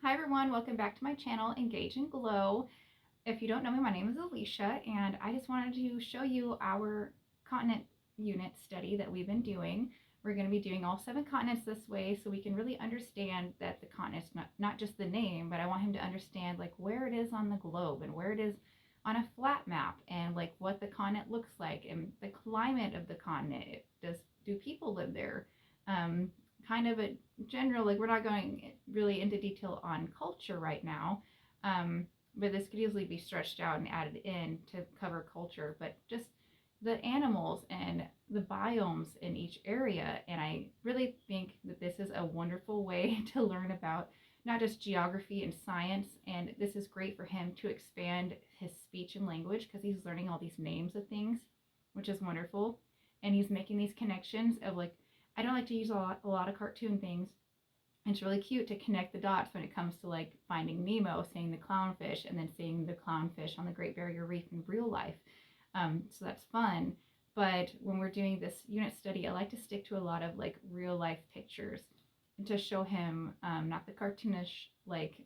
Hi everyone, welcome back to my channel, Engage and Glow. If you don't know me, my name is Alicia, and I just wanted to show you our continent unit study that we've been doing. We're going to be doing all 7 continents this way so we can really understand that the continent's not just the name, but I want him to understand like where it is on the globe and where it is on a flat map and like what the continent looks like and the climate of the continent. Do people live there? Kind of a general, like we're not going really into detail on culture right now, but this could easily be stretched out and added in to cover culture, but just the animals and the biomes in each area. And I really think that this is a wonderful way to learn about not just geography and science, and this is great for him to expand his speech and language because he's learning all these names of things, which is wonderful. And he's making these connections of like, I don't like to use a lot of cartoon things. It's really cute to connect the dots when it comes to like finding Nemo, seeing the clownfish, and then seeing the clownfish on the Great Barrier Reef in real life. So that's fun. But when we're doing this unit study, I like to stick to a lot of like real life pictures to show him not the cartoonish like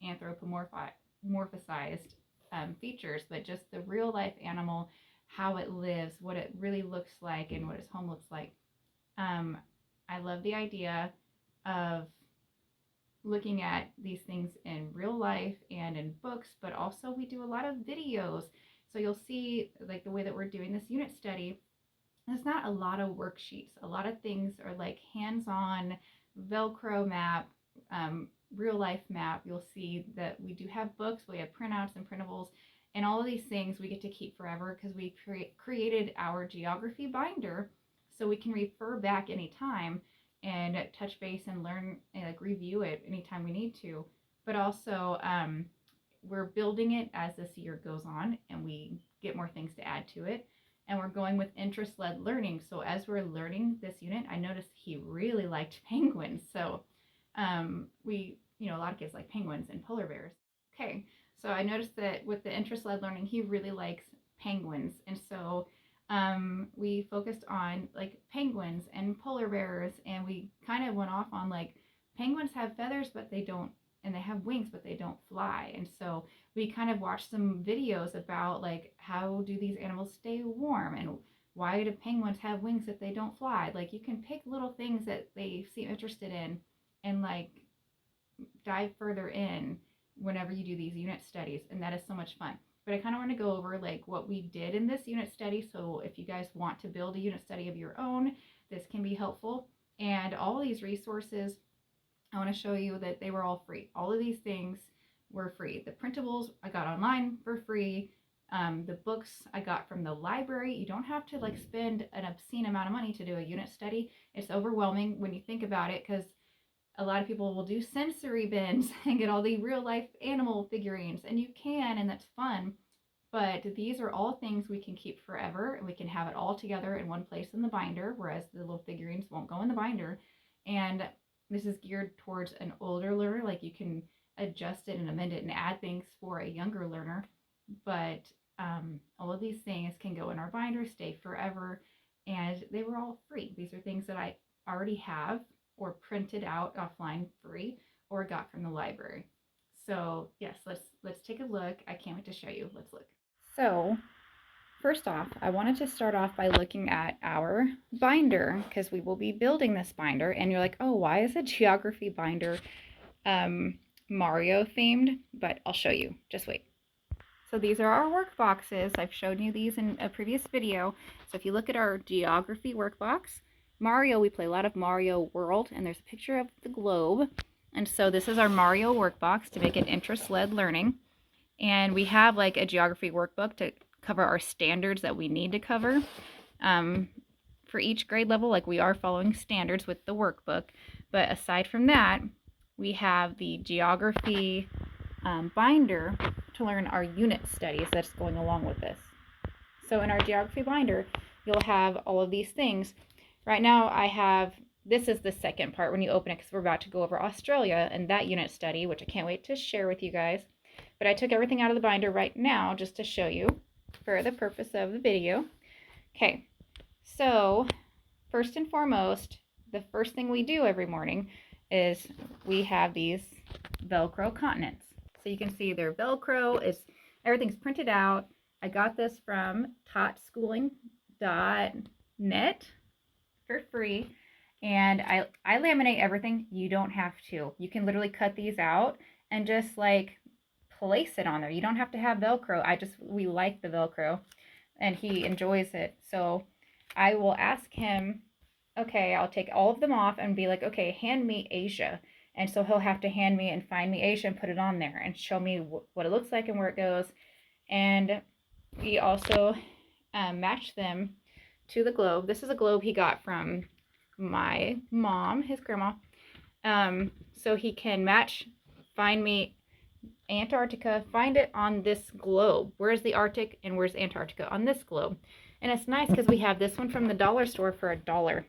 anthropomorphized features, but just the real life animal, how it lives, what it really looks like, and what its home looks like. I love the idea of looking at these things in real life and in books, but also we do a lot of videos. So you'll see like the way that we're doing this unit study, there's not a lot of worksheets. A lot of things are like hands-on Velcro map, real life map. You'll see that we do have books, we have printouts and printables, and all of these things we get to keep forever because we created our geography binder so we can refer back anytime and touch base and learn and like review it anytime we need to. But also we're building it as this year goes on and we get more things to add to it. And we're going with interest-led learning. So as we're learning this unit, I noticed he really liked penguins. So a lot of kids like penguins and polar bears. Okay, so I noticed that with the interest-led learning, he really likes penguins. And so we focused on like penguins and polar bears, and we kind of went off on like penguins have feathers, but they don't, and they have wings, but they don't fly. And so we kind of watched some videos about like how do these animals stay warm and why do penguins have wings if they don't fly. Like you can pick little things that they seem interested in and like dive further in whenever you do these unit studies, and that is so much fun. But I kind of want to go over like what we did in this unit study, so if you guys want to build a unit study of your own, this can be helpful. And all these resources, I want to show you that they were all free. All of these things were free. The printables I got online for free. The books I got from the library. You don't have to like spend an obscene amount of money to do a unit study. It's overwhelming when you think about it because a lot of people will do sensory bins and get all the real life animal figurines, and you can, and that's fun. But these are all things we can keep forever, and we can have it all together in one place in the binder, whereas the little figurines won't go in the binder. And this is geared towards an older learner, like you can adjust it and amend it and add things for a younger learner. But all of these things can go in our binder, stay forever, and they were all free. These are things that I already have or printed out offline free or got from the library. So yes, let's take a look. I can't wait to show you. Let's look. So first off, I wanted to start off by looking at our binder because we will be building this binder. And you're like, oh, why is a geography binder Mario themed? But I'll show you. Just wait. So these are our work boxes. I've shown you these in a previous video. So if you look at our geography workbox, Mario, we play a lot of Mario World, and there's a picture of the globe. And so this is our Mario workbox to make it interest-led learning. And we have like a geography workbook to cover our standards that we need to cover for each grade level. Like we are following standards with the workbook. But aside from that, we have the geography binder to learn our unit studies that's going along with this. So in our geography binder, you'll have all of these things. Right now this is the second part when you open it because we're about to go over Australia and that unit study, which I can't wait to share with you guys. But I took everything out of the binder right now just to show you for the purpose of the video. Okay, so first and foremost, the first thing we do every morning is we have these Velcro continents. So you can see their Velcro is, everything's printed out. I got this from totschooling.net for free. And I laminate everything. You don't have to. You can literally cut these out and just like place it on there. You don't have to have Velcro. We like the Velcro and he enjoys it. So I will ask him, okay, I'll take all of them off and be like, okay, hand me Asia. And so he'll have to hand me and find me Asia and put it on there and show me what it looks like and where it goes. And we also match them to the globe. This is a globe he got from my mom, his grandma. So he can find me Antarctica, find it on this globe. Where's the Arctic and where's Antarctica on this globe? And it's nice because we have this one from the dollar store for $1.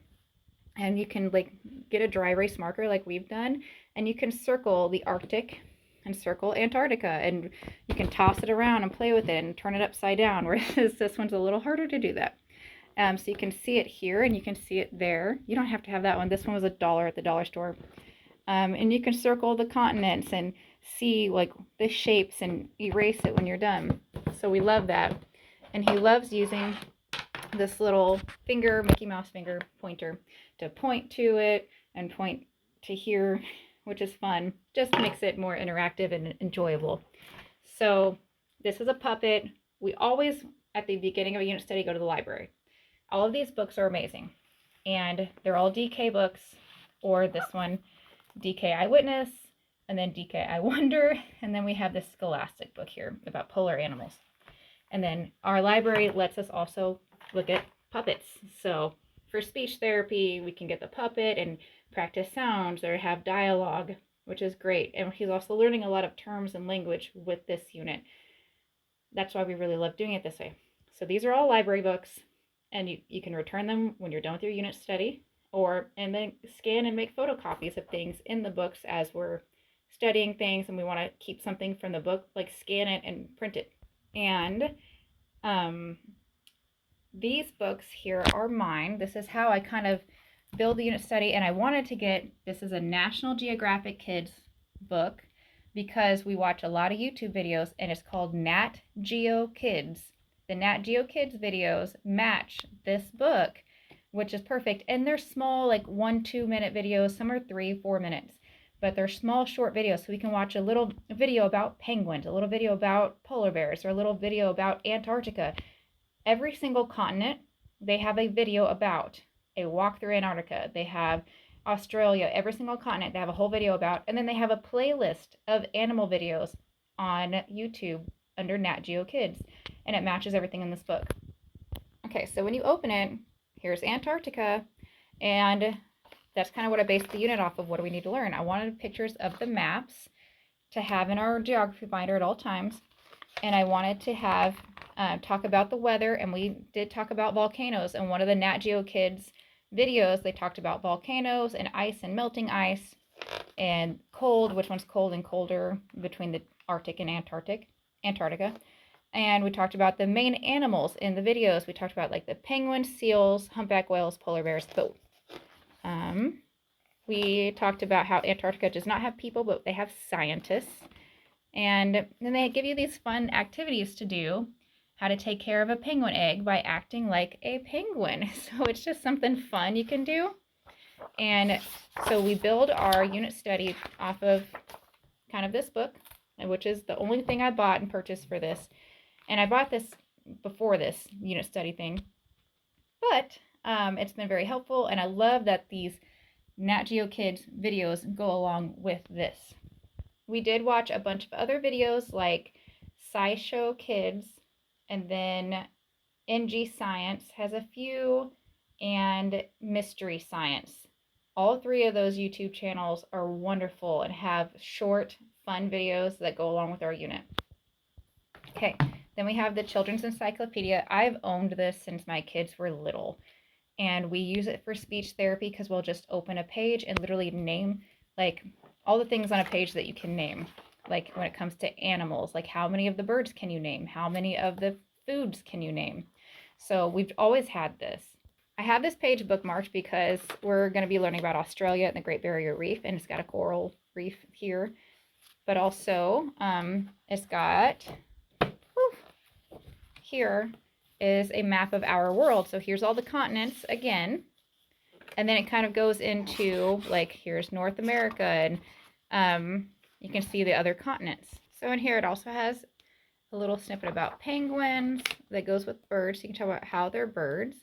And you can like get a dry erase marker like we've done, and you can circle the Arctic and circle Antarctica, and you can toss it around and play with it and turn it upside down, whereas this one's a little harder to do that. So you can see it here and you can see it there. You don't have to have that one. This one was $1 at the dollar store. And you can circle the continents and see like the shapes and erase it when you're done. So we love that. And he loves using this little finger, Mickey Mouse finger pointer, to point to it and point to here, which is fun. Just makes it more interactive and enjoyable. So this is a puppet. We always, at the beginning of a unit study, go to the library. All of these books are amazing. And they're all DK books, or this one, DK Eyewitness, and then DK I Wonder, and then we have this Scholastic book here about polar animals. And then our library lets us also look at puppets. So for speech therapy, we can get the puppet and practice sounds or have dialogue, which is great. And he's also learning a lot of terms and language with this unit. That's why we really love doing it this way. So these are all library books, and you can return them when you're done with your unit study, and then scan and make photocopies of things in the books as we're studying things and we want to keep something from the book, like scan it and print it. And these books here are mine. This is how I kind of build the unit study, and I wanted to this is a National Geographic Kids book because we watch a lot of YouTube videos, and it's called Nat Geo Kids. The Nat Geo Kids videos match this book, which is perfect. And they're small, like 1-2 minute videos. Some are 3-4 minutes, but they're small, short videos. So we can watch a little video about penguins, a little video about polar bears, or a little video about Antarctica. Every single continent, they have a video about. A walk through Antarctica. They have Australia, every single continent, they have a whole video about. And then they have a playlist of animal videos on YouTube under Nat Geo Kids. And it matches everything in this book. Okay, so when you open it, here's Antarctica, and that's kind of what I based the unit off of. What do we need to learn? I wanted pictures of the maps to have in our geography binder at all times, and I wanted to have talk about the weather, and we did talk about volcanoes. And one of the Nat Geo Kids videos, they talked about volcanoes and ice and melting ice and cold, which one's cold and colder between the Arctic and Antarctica. And we talked about the main animals in the videos. We talked about like the penguins, seals, humpback whales, polar bears, but we talked about how Antarctica does not have people, but they have scientists. And then they give you these fun activities to do. How to take care of a penguin egg by acting like a penguin. So it's just something fun you can do. And so we build our unit study off of kind of this book, which is the only thing I bought and purchased for this. And I bought this before this unit study thing, but it's been very helpful. And I love that these Nat Geo Kids videos go along with this. We did watch a bunch of other videos like SciShow Kids, and then NG Science has a few, and Mystery Science. All three of those YouTube channels are wonderful and have short, fun videos that go along with our unit. Okay, then we have the Children's Encyclopedia. I've owned this since my kids were little, and we use it for speech therapy because we'll just open a page and literally name like all the things on a page that you can name. Like when it comes to animals, like how many of the birds can you name? How many of the foods can you name? So we've always had this. I have this page bookmarked because we're going to be learning about Australia and the Great Barrier Reef, and it's got a coral reef here. But also, it's got, here is a map of our world. So here's all the continents again. And then it kind of goes into, like, here's North America, and you can see the other continents. So in here it also has a little snippet about penguins that goes with birds. So you can talk about how they're birds.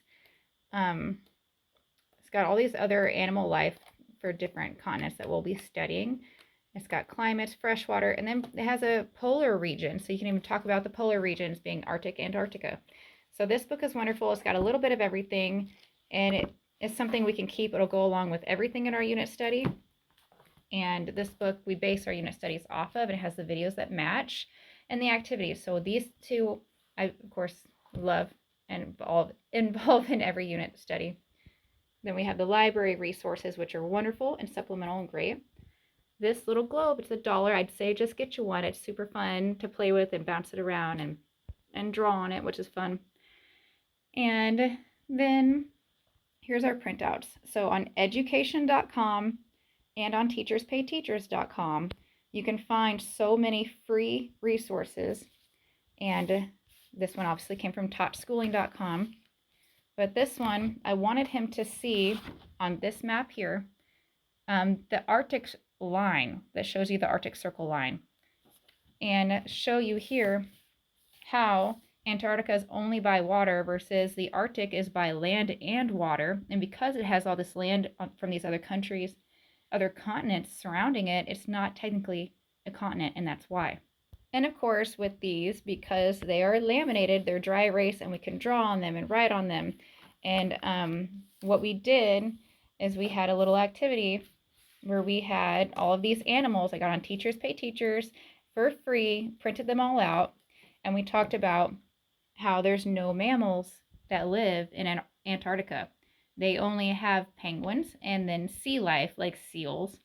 It's got all these other animal life for different continents that we'll be studying. It's got climates, freshwater, and then it has a polar region. So you can even talk about the polar regions being Arctic, Antarctica. So this book is wonderful. It's got a little bit of everything, and it is something we can keep. It'll go along with everything in our unit study. And this book we base our unit studies off of. It has the videos that match and the activities. So these two, I, of course, love and involve in every unit study. Then we have the library resources, which are wonderful and supplemental and great. This little globe, it's $1. I'd say just get you one. It's super fun to play with and bounce it around and draw on it, which is fun. And then here's our printouts. So on education.com and on teacherspayteachers.com, you can find so many free resources. And this one obviously came from taught.schooling.com. But this one, I wanted him to see on this map here, the Arctic line that shows you the Arctic Circle line, and show you here how Antarctica is only by water versus the Arctic is by land and water. And because it has all this land from these other countries, other continents surrounding it, it's not technically a continent, and that's why. And of course, with these, because they are laminated, they're dry erase, and we can draw on them and write on them. And what we did is we had a little activity where we had all of these animals. I got on Teachers Pay Teachers for free, printed them all out, and we talked about how there's no mammals that live in Antarctica. They only have penguins and then sea life like seals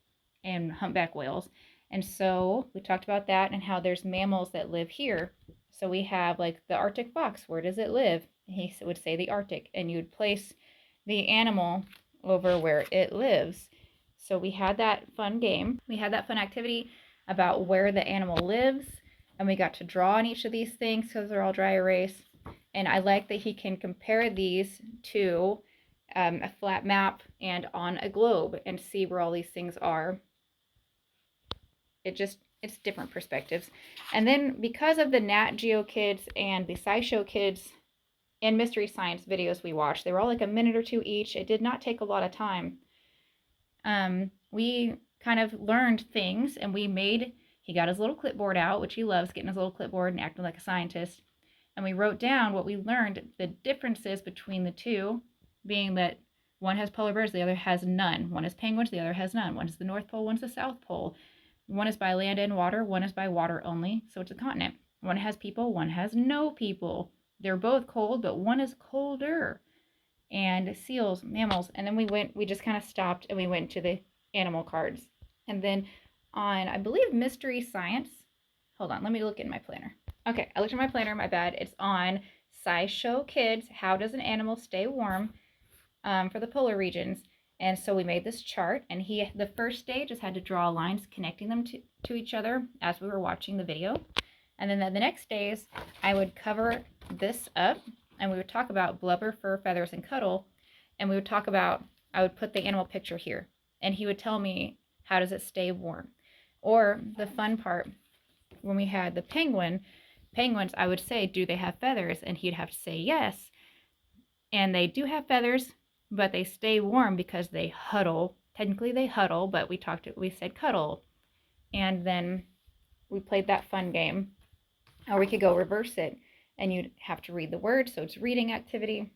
and humpback whales. And so we talked about that and how there's mammals that live here. So we have like the Arctic fox. Where does it live? He would say the Arctic, and you would place the animal over where it lives. So we had that fun game. We had that fun activity about where the animal lives, and we got to draw on each of these things because they're all dry erase. And I like that he can compare these to a flat map and on a globe and see where all these things are. It's different perspectives. And then because of the Nat Geo Kids and the SciShow Kids and Mystery Science videos we watched, they were all like a minute or two each. It did not take a lot of time. We kind of learned things, and he got his little clipboard out, which he loves, getting his little clipboard and acting like a scientist. And we wrote down what we learned, the differences between the two being that one has polar bears, the other has none. One has penguins, the other has none. One is the North Pole, one's the South Pole. One is by land and water, one is by water only, so it's a continent. One has people, one has no people. They're both cold, but one is colder. And seals, mammals, and then we just kind of stopped and we went to the animal cards. And then on, I believe, Mystery Science, hold on, let me look in my planner. Okay, I looked at my planner, my bad. It's on SciShow Kids, How Does an Animal Stay Warm, for the polar regions. And so we made this chart, and the first stage just had to draw lines connecting them to each other as we were watching the video. And then the next days, I would cover this up, and we would talk about blubber, fur, feathers, and cuddle. And we would talk about, I would put the animal picture here, and he would tell me, how does it stay warm? Or the fun part, when we had the penguins, I would say, do they have feathers? And he'd have to say yes. And they do have feathers, but they stay warm because they huddle. Technically they huddle, but we said cuddle. And then we played that fun game. Or we could go reverse it, and you'd have to read the word, so it's reading activity.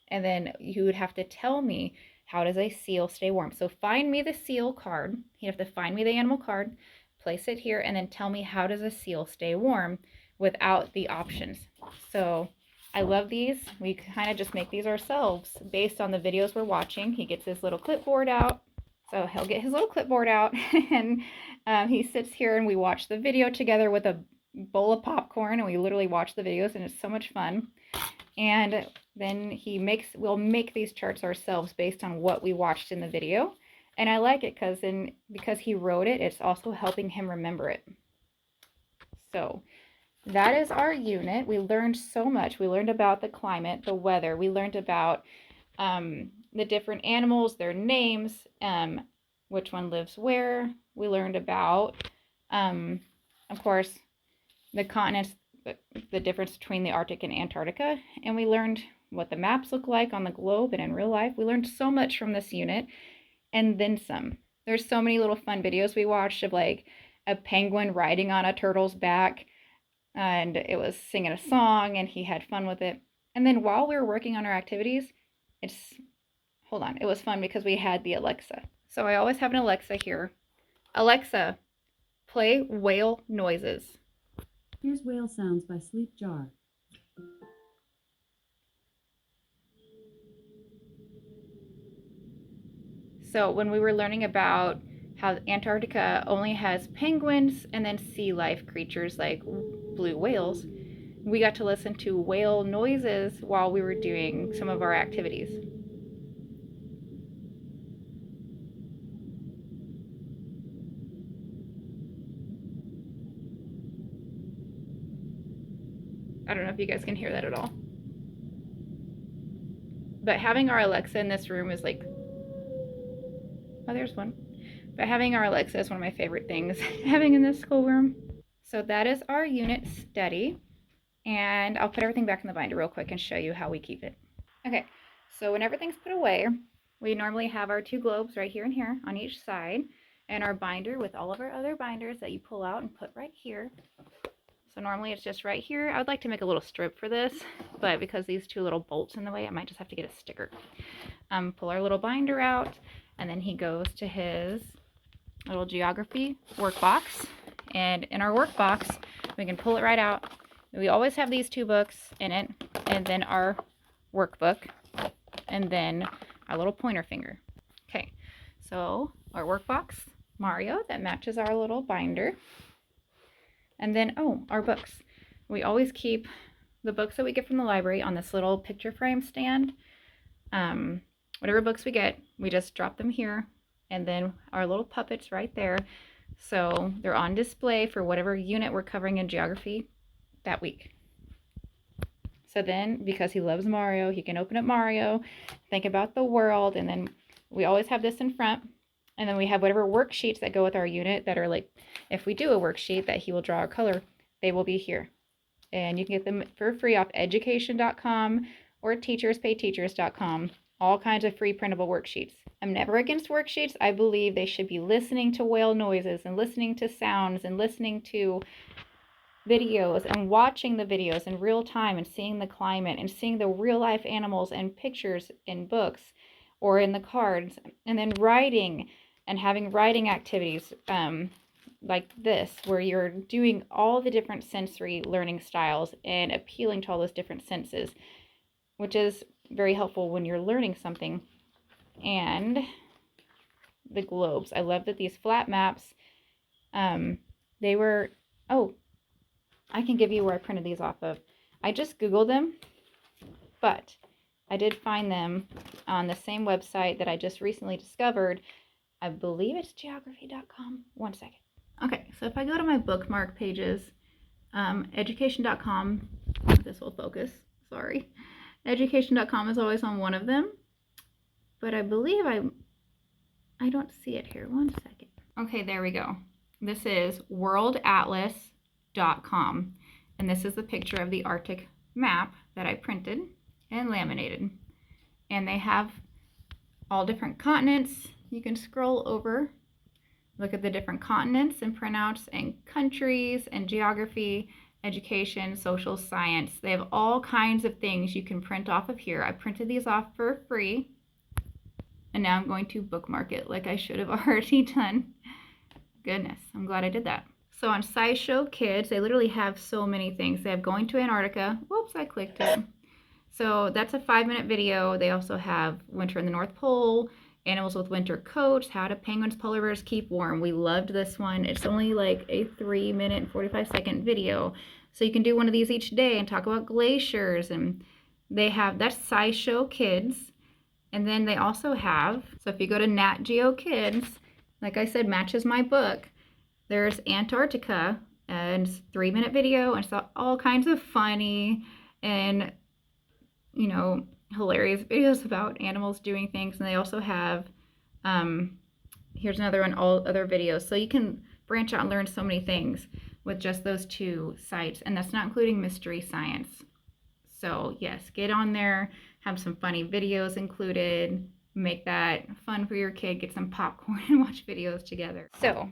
And then you would have to tell me, how does a seal stay warm? So find me the seal card. You have to find me the animal card, place it here, and then tell me, how does a seal stay warm without the options? So I love these. We kind of just make these ourselves based on the videos we're watching. He gets his little clipboard out. So he'll get his little clipboard out, and he sits here, and we watch the video together with a bowl of popcorn, and we literally watch the videos, and it's so much fun. And then we'll make these charts ourselves based on what we watched in the video. And I like it because he wrote it, it's also helping him remember it. So that is our unit. We learned so much. We learned about the climate, the weather. We learned about the different animals, their names, which one lives where. We learned about, of course, the continents, the difference between the Arctic and Antarctica. And we learned what the maps look like on the globe and in real life. We learned so much from this unit and then some. There's so many little fun videos we watched of like a penguin riding on a turtle's back, and it was singing a song and he had fun with it. And then while we were working on our activities, it was fun because we had the Alexa. So I always have an Alexa here. Alexa, play whale noises. Here's Whale Sounds by Sleep Jar. So when we were learning about how Antarctica only has penguins and then sea life creatures like blue whales, we got to listen to whale noises while we were doing some of our activities. I don't know if you guys can hear that at all. But having our Alexa in this room is like, oh, there's one. But having our Alexa is one of my favorite things having in this schoolroom. So that is our unit study. And I'll put everything back in the binder real quick and show you how we keep it. Okay, so when everything's put away, we normally have our 2 globes right here and here on each side, and our binder with all of our other binders that you pull out and put right here. So normally it's just right here. I would like to make a little strip for this, but because these 2 little bolts in the way, I might just have to get a sticker. Pull our little binder out, and then he goes to his little geography workbox. And in our workbox, we can pull it right out. We always have these 2 books in it, and then our workbook, and then our little pointer finger. Okay, so our workbox, Mario, that matches our little binder. And then, our books. We always keep the books that we get from the library on this little picture frame stand. Whatever books we get, we just drop them here, and then our little puppets right there. So they're on display for whatever unit we're covering in geography that week. So then, because he loves Mario, he can open up Mario, think about the world, and then we always have this in front. And then we have whatever worksheets that go with our unit that are like, if we do a worksheet that he will draw a color, they will be here. And you can get them for free off education.com or teacherspayteachers.com. All kinds of free printable worksheets. I'm never against worksheets. I believe they should be listening to whale noises and listening to sounds and listening to videos and watching the videos in real time and seeing the climate and seeing the real life animals and pictures in books or in the cards, and then writing and having writing activities like this, where you're doing all the different sensory learning styles and appealing to all those different senses, which is very helpful when you're learning something. And the globes. I love that these flat maps, they were, I can give you where I printed these off of. I just Googled them, but I did find them on the same website that I just recently discovered. I believe it's geography.com. One second. Okay, so if I go to my bookmark pages, education.com, this will focus, sorry. Education.com is always on one of them, but I believe I don't see it here. One second. Okay, there we go. This is worldatlas.com, and this is the picture of the Arctic map that I printed and laminated. And they have all different continents. You can scroll over, look at the different continents and printouts and countries and geography, education, social science. They have all kinds of things you can print off of here. I printed these off for free, and now I'm going to bookmark it like I should have already done. Goodness, I'm glad I did that. So on SciShow Kids, they literally have so many things. They have going to Antarctica. Whoops, I clicked it. So that's a 5-minute video. They also have winter in the North Pole, animals with winter coats, how do penguins, polar bears keep warm. We loved this one. It's only like a 3-minute and 45-second video. So you can do one of these each day and talk about glaciers and they have, that's SciShow Kids. And then they also have, so if you go to Nat Geo Kids, like I said, matches my book, there's Antarctica, and it's a 3-minute video, and it's all kinds of funny and, you know, hilarious videos about animals doing things. And they also have, here's another one, all other videos. So you can branch out and learn so many things with just those 2 sites. And that's not including Mystery Science. So yes, get on there, have some funny videos included, make that fun for your kid, get some popcorn and watch videos together. So,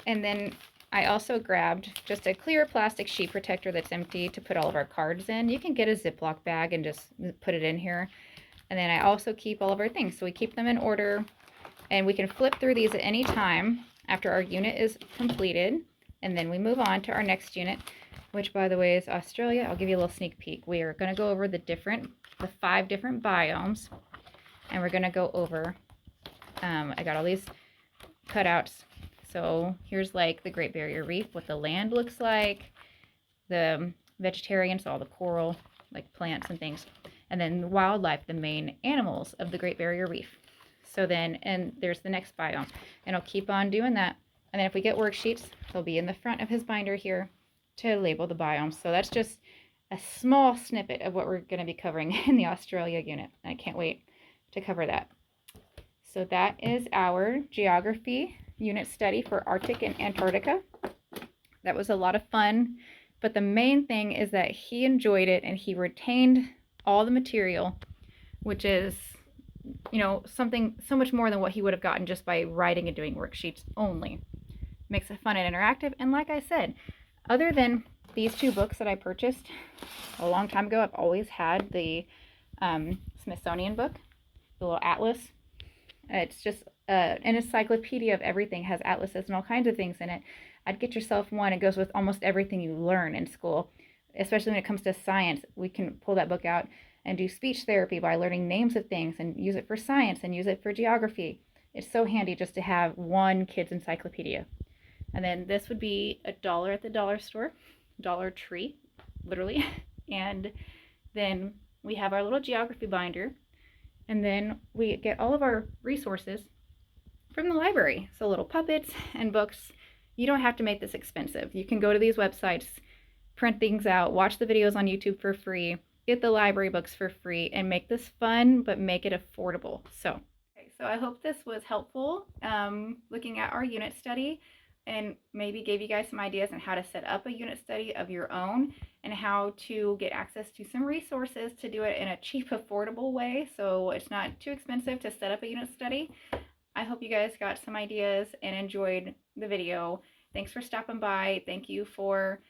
and then I also grabbed just a clear plastic sheet protector that's empty to put all of our cards in. You can get a Ziploc bag and just put it in here. And then I also keep all of our things. So we keep them in order, and we can flip through these at any time after our unit is completed. And then we move on to our next unit, which by the way is Australia. I'll give you a little sneak peek. We are going to go over the 5 different biomes, and we're going to go over, I got all these cutouts. So here's like the Great Barrier Reef, what the land looks like, the vegetarian, so all the coral, like plants and things, and then wildlife, the main animals of the Great Barrier Reef. So then, and there's the next biome, and I'll keep on doing that. And then if we get worksheets, they'll be in the front of his binder here to label the biomes. So that's just a small snippet of what we're going to be covering in the Australia unit. I can't wait to cover that. So that is our geography unit study for Arctic and Antarctica. That was a lot of fun, but the main thing is that he enjoyed it and he retained all the material, which is, you know, something so much more than what he would have gotten just by writing and doing worksheets only. Makes it fun and interactive. And like I said, other than these 2 books that I purchased a long time ago, I've always had the Smithsonian book, the little atlas. It's just an encyclopedia of everything, has atlases and all kinds of things in it. I'd get yourself one. It goes with almost everything you learn in school, especially when it comes to science. We can pull that book out and do speech therapy by learning names of things and use it for science and use it for geography. It's so handy just to have one kid's encyclopedia. And then this would be $1 at the dollar store, Dollar Tree, literally. And then we have our little geography binder. And then we get all of our resources from the library. So little puppets and books. You don't have to make this expensive. You can go to these websites, print things out, watch the videos on YouTube for free, get the library books for free, and make this fun, but make it affordable. So I hope this was helpful, looking at our unit study, and maybe gave you guys some ideas on how to set up a unit study of your own and how to get access to some resources to do it in a cheap, affordable way so it's not too expensive to set up a unit study. I hope you guys got some ideas and enjoyed the video. Thanks for stopping by. Thank you for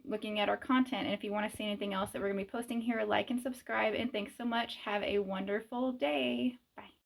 looking at our content. And if you want to see anything else that we're going to be posting here, like and subscribe. And thanks so much. Have a wonderful day.